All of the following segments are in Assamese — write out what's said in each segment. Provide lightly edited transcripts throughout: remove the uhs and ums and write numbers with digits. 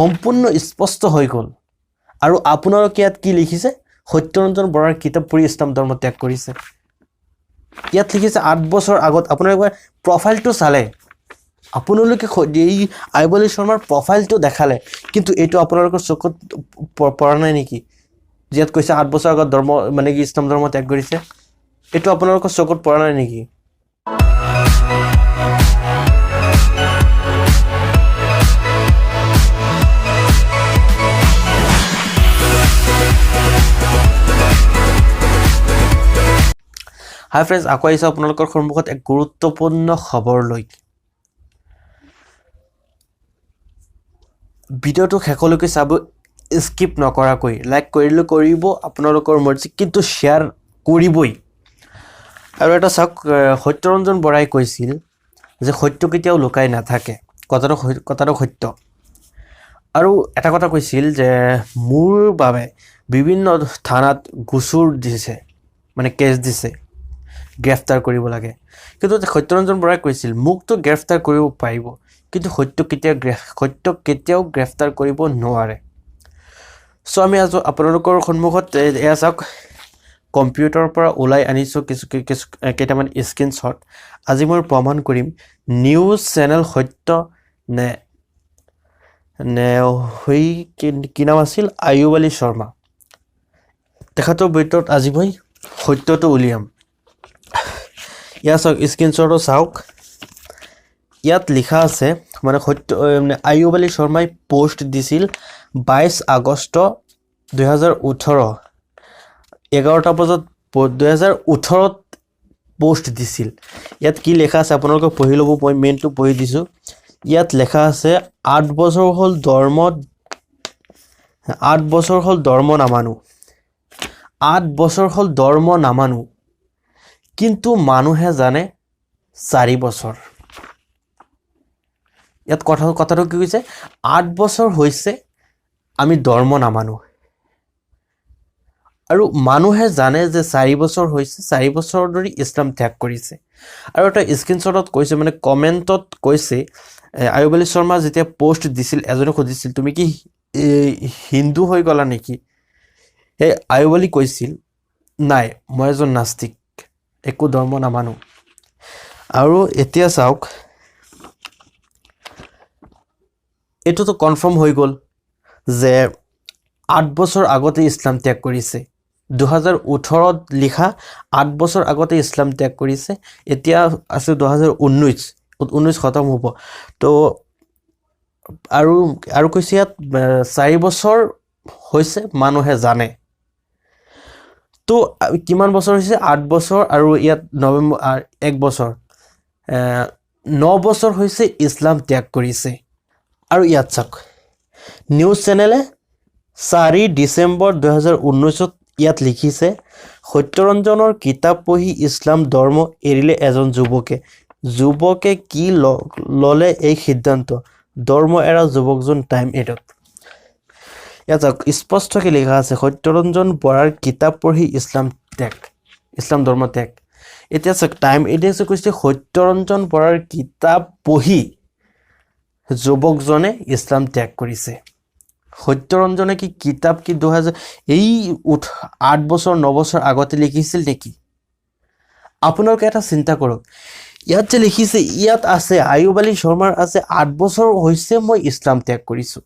সম্পূৰ্ণ স্পষ্ট হৈ গ'ল আৰু আপোনালোকে ইয়াত কি লিখিছে সত্যৰঞ্জন বৰাৰ কিতাপ পঢ়ি ইছলাম ধৰ্ম ত্যাগ কৰিছে ইয়াত লিখিছে 8 বছৰ আগত আপোনালোকে প্ৰফাইলটো চালে আপোনালোকে এই আইব আলী শৰ্মাৰ প্ৰফাইলটো দেখালে কিন্তু এইটো আপোনালোকৰ চকুত পৰা নাই নেকি ইয়াত কৈছে 8 বছৰ আগত ধৰ্ম মানে কি ইছলাম ধৰ্ম ত্যাগ কৰিছে এইটো আপোনালোকৰ চকুত পৰা নাই নেকি হাই ফ্ৰেণ্ডছ আকৌ আহিছে আপোনালোকৰ সন্মুখত এক গুৰুত্বপূৰ্ণ খবৰ লৈ ভিডিঅ'টো শেষলৈকে চাব স্কিপ নকৰাকৈ লাইক কৰিলে কৰিব আপোনালোকৰ মৰ্জি কিন্তু শ্বেয়াৰ কৰিবই আৰু এটা চাওক সত্যৰঞ্জন বৰাই কৈছিল যে সত্য কেতিয়াও লুকাই নাথাকে কথাটো সত্য আৰু এটা কথা কৈছিল যে মোৰ বাবে বিভিন্ন থানাত গোচৰ দিছে মানে কেছ দিছে গ্ৰেফতাৰ কৰিব লাগে কিন্তু সত্যৰঞ্জন বৰাই কৈছিল মুকটো গ্ৰেফতাৰ কৰিব পাৰিব কিন্তু সত্য কেতিয়াও গ্ৰেফতাৰ কৰিব নোৱাৰে সো আমি আজ আপোনালোকৰ সন্মুখত এয়া চাওক কম্পিউটাৰৰ পৰা ওলাই আনিছোঁ কেইটামান স্ক্ৰীনশ্বট আজি মই প্ৰমাণ কৰিম নিউজ চেনেল সত্য নে হৈ কি নাম আছিল আইব আলী শৰ্মা তেখেতৰ ভিতৰত আজি মই সত্যটো উলিয়াম ইয়া চাওক স্ক্ৰীনশ্বটো চাওক ইয়াত লিখা আছে মানে সত্য আইব আলী শৰ্মাই পোষ্ট দিছিল 22 আগষ্ট 2018 11টা বজাত 2018ত পোষ্ট দিছিল ইয়াত কি লেখা আছে আপোনালোকে পঢ়ি ল'ব মই মেইনটো পঢ়ি দিছোঁ ইয়াত লেখা আছে 8 বছৰ হ'ল ধৰ্ম নামানো 8 বছৰ হ'ল ধৰ্ম নামানো কিন্তু মানুহে জানে 4 বছৰ ইয়াত কথাটো কি কৈছে 8 বছৰ হৈছে আমি ধৰ্ম নামানো আৰু মানুহে জানে যে 4 বছৰ হৈছে 4 বছৰ ধৰি ইছলাম ত্যাগ কৰিছে আৰু এটা স্ক্ৰীনশ্বটত কৈছে মানে কমেণ্টত কৈছে আইব আলী শৰ্মা যেতিয়া পোষ্ট দিছিল এজনে সুধিছিল তুমি কি হিন্দু হৈ গলা নেকি এই আইব আলী কৈছিল নাই মই এজন নাস্তিক একো ধৰ্ম নামানো আৰু এতিয়া চাওক এটোতো কনফাৰ্ম হৈ গ'ল যে 8 বছৰ আগতে ইছলাম ত্যাগ কৰিছে 2018ত লিখা 8 বছৰ আগতে ইছলাম ত্যাগ কৰিছে এতিয়া আছে 2019 খতম হ'ব তো আৰু কৈছে ইয়াত 4 বছৰ হৈছে মানুহে জানে তো কিমান বছৰ হৈছে 8 বছৰ আৰু ইয়াত নৱেম্বৰ 1 বছৰ 9 বছৰ হৈছে ইছলাম ত্যাগ কৰিছে আৰু ইয়াত চাওক নিউজ চেনেলে 4 ডিচেম্বৰ 2019ত ইয়াত লিখিছে সত্যৰঞ্জনৰ কিতাপ পঢ়ি ইছলাম ধৰ্ম এৰিলে এজন যুৱকে কি ললে এই সিদ্ধান্ত ধৰ্ম এৰা যুৱকজন টাইম এডত ইয়াত স্পষ্টকৈ লিখা আছে সত্যৰঞ্জন বৰাৰ কিতাপ পঢ়ি ইছলাম ধৰ্ম ত্যাগ এতিয়া চাওক টাইম এডে কৈছে সত্যৰঞ্জন বৰাৰ কিতাপ পঢ়ি যুৱকজনে ইছলাম ত্যাগ কৰিছে সত্যৰঞ্জনে কি কিতাপ কি 8 বছৰ 9 বছৰ আগতে লিখিছিল নেকি আপোনালোকে এটা চিন্তা কৰক ইয়াত যে লিখিছে ইয়াত আছে আইব আলী শৰ্মাৰ আছে 8 বছৰ হৈছে মই ইছলাম ত্যাগ কৰিছোঁ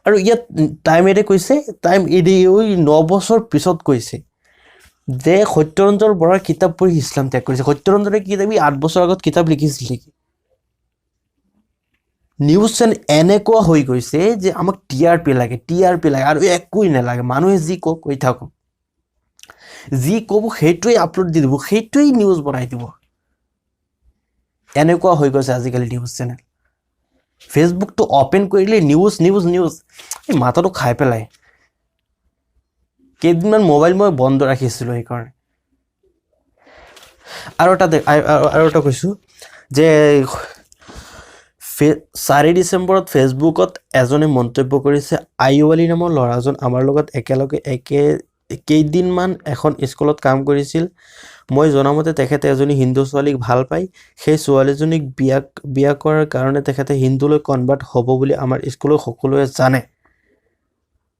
আৰু ইয়াত টাইম এডে কৈছে টাইম এডে 9 বছৰ পিছত কৈছে যে সত্যৰঞ্জন বৰাৰ কিতাপ পঢ়ি ইছলাম ত্যাগ কৰিছে সত্যৰঞ্জনে কিতাপ 8 বছৰ আগত কিতাপ লিখিছিল নেকি নিউজ চেনেল এনেকুৱা হৈ গৈছে যে আমাক টিআৰপি লাগে আৰু একোই নালাগে মানুহে যি কৈ থাকক যি ক'ব সেইটোৱে আপলোড দি দিব সেইটোৱেই নিউজ বনাই দিব এনেকুৱা হৈ গৈছে আজিকালি নিউজ চেনেল ফেচবুকটো অপেন কৰিলে নিউজ এই মাথাটো খাই পেলাই কেইদিনমান মোবাইল মই বন্ধ ৰাখিছিলোঁ সেইকাৰণে আৰু এটা কৈছোঁ যে 4 ডিচেম্বৰত ফেচবুকত এজনে মন্তব্য কৰিছে আইব আলী নামৰ ল'ৰাজন আমাৰ লগত একেলগে কেইদিনমান এখন স্কুলত কাম কৰিছিল। মই জনামতে তেখেতে এজনী হিন্দু ছোৱালীক ভাল পায়। সেই ছোৱালীজনীক বিয়া কৰাৰ কাৰণে তেখেতে হিন্দুলৈ কনভাৰ্ট হ'ব বুলি আমাৰ স্কুলৰ সকলোৱে জানে।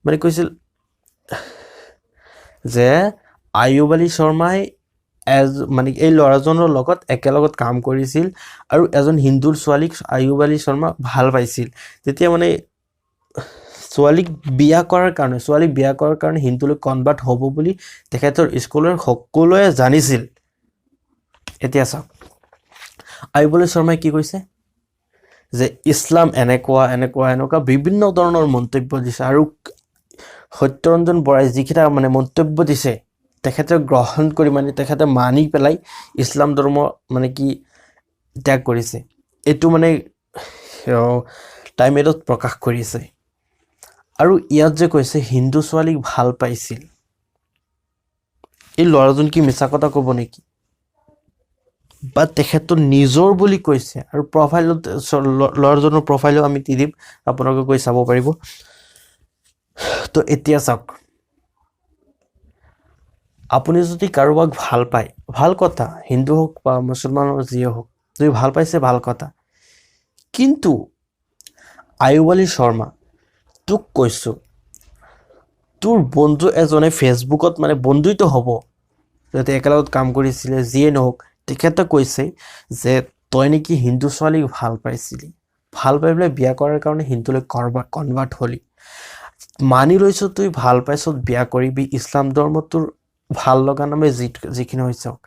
মানে কৈছিল যে আয়ুব আলী শৰ্মাই মানে এই ল'ৰাজনৰ লগত একেলগত কাম কৰিছিল আৰু এজন হিন্দুৰ ছোৱালীক আয়ুব আলী শৰ্মা ভাল পাইছিল। তেতিয়া মানে ছোৱালীক বিয়া কৰাৰ কাৰণে হিন্দুলৈ কনভাৰ্ট হ'ব বুলি তেখেতৰ স্কুলৰ সকলোৱে জানিছিল। এতিয়া চাওক আয়ুব আলী শৰ্মাই কি কৈছে যে ইছলাম এনেকুৱা বিভিন্ন ধৰণৰ মন্তব্য দিছে আৰু সত্যৰঞ্জন বৰাই যিকেইটা মানে মন্তব্য দিছে তেখেতে গ্ৰহণ কৰি মানে তেখেতে মানি পেলাই ইছলাম ধৰ্ম মানে কি ত্যাগ কৰিছে। এইটো মানে টাইমেটত প্ৰকাশ কৰিছে। আৰু ইয়াত যে কৈছে হিন্দু ছোৱালীক ভাল পাইছিল, এই ল'ৰাজন কি মিছা কথা ক'ব নেকি? বা তেখেতৰ নিজৰ বুলি কৈছে আৰু প্ৰফাইলত ল'ৰাজনৰ প্ৰফাইলো আমি দি দিম, আপোনালোকে গৈ চাব পাৰিব। তো এতিয়া চাওক, আপুনি যদি কাৰোবাক ভাল পায় ভাল কথা, হিন্দু হওক বা মুছলমান যিয়ে হওক, যদি ভাল পাইছে ভাল কথা। কিন্তু আয়ুব আলী শৰ্মা তোক কৈছোঁ, তোৰ বন্ধু এজনে ফেচবুকত মানে বন্ধুইতো হ'ব, যাতে একেলগত কাম কৰিছিলে যিয়ে নহওক, তেখেতে কৈছে যে তই নেকি হিন্দু ছোৱালীক ভাল পাইছিলি, ভাল পাই পেলাই বিয়া কৰাৰ কাৰণে হিন্দুলৈ কনভাৰ্ট হ'লি। মানি লৈছোঁ তুই ভাল পাইছ, বিয়া কৰিবি, ইছলাম ধৰ্ম তোৰ ভাল লগা নামে যিখিনি হৈছে হওক,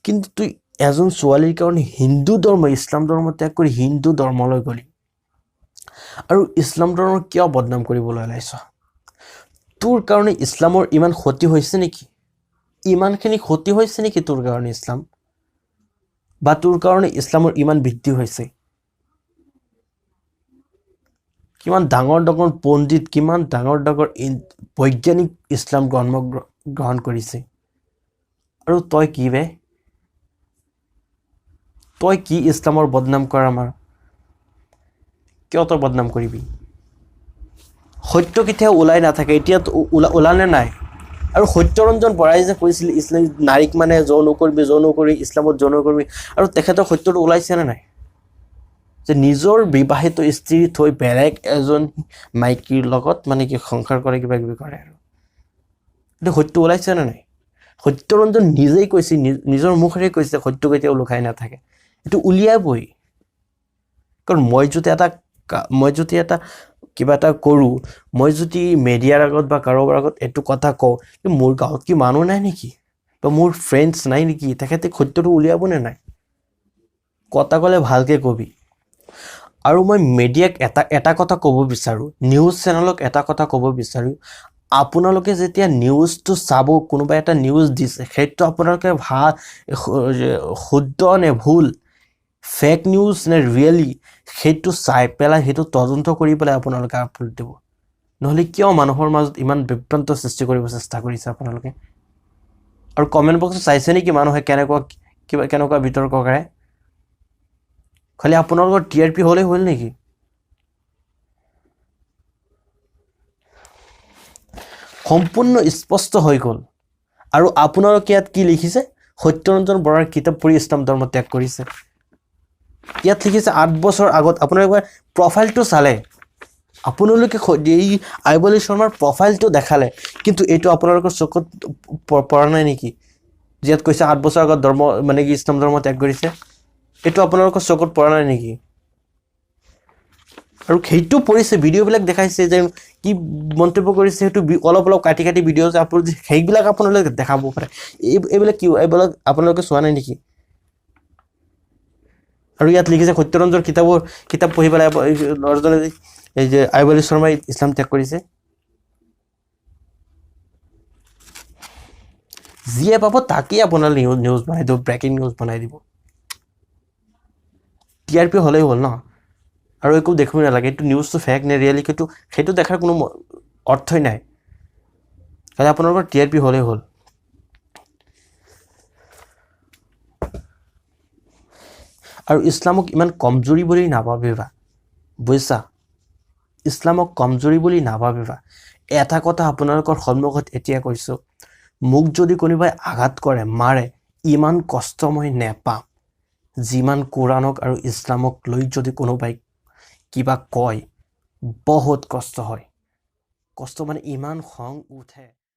কিন্তু তুই এজন ছোৱালীৰ কাৰণে হিন্দু ধৰ্ম ইছলাম ধৰ্ম ত্যাগ কৰি হিন্দু ধৰ্মলৈ গ'লি আৰু ইছলাম ধৰ্ম কিয় বদনাম কৰিবলৈ ওলাইছ? তোৰ কাৰণে ইছলামৰ ইমান ক্ষতি হৈছে নেকি? ইমানখিনি ক্ষতি হৈছে নেকি তোৰ কাৰণে ইছলাম? বা তোৰ কাৰণে ইছলামৰ ইমান বৃদ্ধি হৈছে? কিমান ডাঙৰ ডাঙৰ পণ্ডিত, কিমান ডাঙৰ ডাঙৰ বৈজ্ঞানিক ইছলাম গ্ৰহণ কৰিছে, আৰু তই কি বে? তই কি ইছলামৰ বদনাম কৰা? আমাৰ কিয় তই বদনাম কৰিবি? সত্য কেতিয়াও ওলাই নাথাকে। এতিয়া ওলালে নাই? আৰু সত্যৰঞ্জন বৰাই যে কৈছিল ইছলাম নাৰীক মানে যৌন কৰি ইছলামত যৌন কৰিবি, আৰু তেখেতৰ সত্যটো ওলাইছেনে নাই? যে নিজৰ বিবাহিত স্ত্ৰী থৈ বেলেগ এজন মাইকীৰ লগত মানে কি সংসাৰ কৰে, কিবা কিবি কৰে, আৰু এইটো সত্য ওলাইছেনে নাই? সত্যৰঞ্জন নিজেই কৈছে, নিজৰ মুখেৰে কৈছে সত্য কেতিয়াও লুকাই নাথাকে। এইটো উলিয়াবই। কাৰণ মই যদি এটা কিবা এটা কৰোঁ, মই যদি মিডিয়াৰ আগত বা কাৰোবাৰ আগত এইটো কথা কওঁ, মোৰ গাঁৱত কি মানুহ নাই নেকি, বা মোৰ ফ্ৰেণ্ডছ নাই নেকি, তেখেতে সত্যটো উলিয়াবনে নাই? কথা ক'লে ভালকৈ কবি। আৰু মই মিডিয়াক এটা কথা ক'ব বিচাৰোঁ, নিউজ চেনেলক এটা কথা ক'ব বিচাৰোঁ, আপোনালোকে যেতিয়া নিউজটো চাব, কোনোবাই এটা নিউজ দিছে, সেইটো আপোনালোকে শুদ্ধ নে ভুল, ফেক নিউজ নে ৰিয়েলি, সেইটো চাই পেলাই সেইটো তদন্ত কৰি পেলাই আপোনালোকে আপলোড দিব। নহ'লে কিয় মানুহৰ মাজত ইমান বিভ্ৰান্ত সৃষ্টি কৰিব চেষ্টা কৰিছে আপোনালোকে? আৰু কমেণ্ট বক্সত চাইছে নেকি মানুহে কেনেকুৱা বিতৰ্ক কৰে? খালি আপোনালোকৰ TRP হ'লেই হ'ল নেকি? সম্পূৰ্ণ স্পষ্ট হৈ গ'ল। আৰু আপোনালোকে ইয়াত কি লিখিছে? সত্যৰঞ্জন বৰাৰ কিতাপ পঢ়ি ইছলাম ধৰ্ম ত্যাগ কৰিছে। ইয়াত লিখিছে 8 বছৰ আগত। আপোনালোকে প্ৰফাইলটো চালে, আপোনালোকে এই আয়ুব আলী শৰ্মাৰ প্ৰফাইলটো দেখালে, কিন্তু এইটো আপোনালোকৰ চকুত পৰা নাই নেকি? ইয়াত কৈছে 8 বছৰ আগত মানে কি ইছলাম ধৰ্ম ত্যাগ কৰিছে। এইটো আপোনালোকৰ চকুত পৰা নাই নেকি? আৰু সেইটো পৰিছে, ভিডিঅ'বিলাক দেখাইছে যে কি মন্তব্য কৰিছে, সেইটো অলপ কাটি ভিডিঅ' যে আপলোড, সেইবিলাক আপোনালোকে দেখাব পাৰে। এইবিলাক আপোনালোকে চোৱা নাই নেকি? আৰু ইয়াত লিখিছে সত্যৰঞ্জনৰ কিতাপ পঢ়ি পেলাই ল'ৰাজনে এই যে আয়ুব আলী শৰ্মাই ইছলাম ত্যাগ কৰিছে। যিয়ে পাব তাকেই আপোনাৰ নিউজ বনাই দিব, ব্ৰেকিং নিউজ বনাই দিব। TRP হ'লেই হ'ল ন, আৰু একো দেখিব নালাগে। এইটো নিউজটো ফেক নে ৰিয়েলি, সেইটো দেখাৰ কোনো অৰ্থই নাই। খালি আপোনালোকৰ TRP হ'লেই হ'ল। আৰু ইছলামক ইমান কমজোৰি বুলি নাভাবিবা, বুজিছা? ইছলামক কমজোৰি বুলি নাভাবিবা। এটা কথা আপোনালোকৰ সন্মুখত এতিয়া কৈছোঁ, মোক যদি কোনোবাই আঘাত কৰে মাৰে ইমান কষ্ট মই নেপাম যিমান কোৰাণক আৰু ইছলামক লৈ যদি কোনোবাই কিবা কয় বহুত কষ্ট হয় কষ্ট মানে ইমান খং উঠে